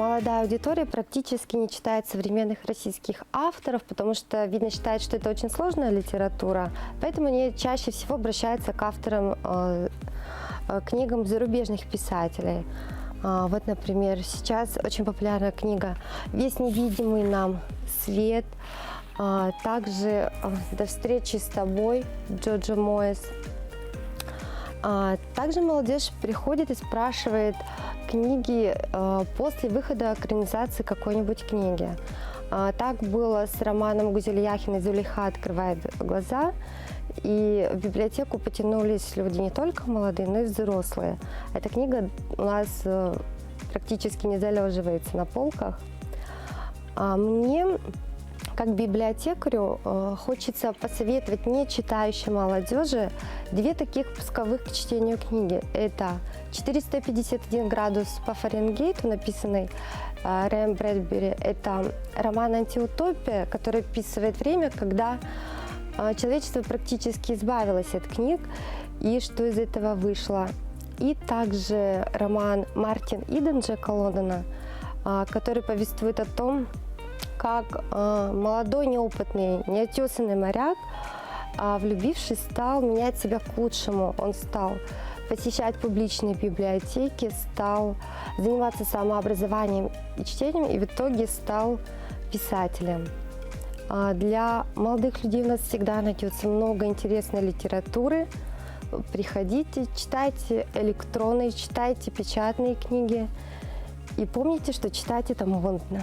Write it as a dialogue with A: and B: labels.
A: Молодая аудитория практически не читает современных российских авторов, потому что, видно, считает, что это очень сложная литература, поэтому они чаще всего обращаются к авторам, книгам зарубежных писателей. Вот, например, сейчас очень популярная книга «Весь невидимый нам свет», также «До встречи с тобой» Джоджо Моэс. Также молодежь приходит и спрашивает книги после выхода экранизации какой-нибудь книги. Так было с романом Гузель Яхиной «Зулейха открывает глаза». И в библиотеку потянулись люди не только молодые, но и взрослые. Эта книга у нас практически не залеживается на полках. Мне, как библиотекарю, хочется посоветовать не читающей молодежи две таких пусковых к чтению книги. Это «451 градус по Фаренгейту», написанный Рэем Брэдбери. Это роман «Антиутопия», который описывает время, когда человечество практически избавилось от книг, и что из этого вышло. И также роман «Мартин Иден» Джека Лондона, который повествует о том, как молодой, неопытный, неотесанный моряк, влюбившись, стал менять себя к лучшему. Он стал посещать публичные библиотеки, стал заниматься самообразованием и чтением, и в итоге стал писателем. Для молодых людей у нас всегда найдется много интересной литературы. Приходите, читайте электронные, читайте печатные книги. И помните, что читать это модно.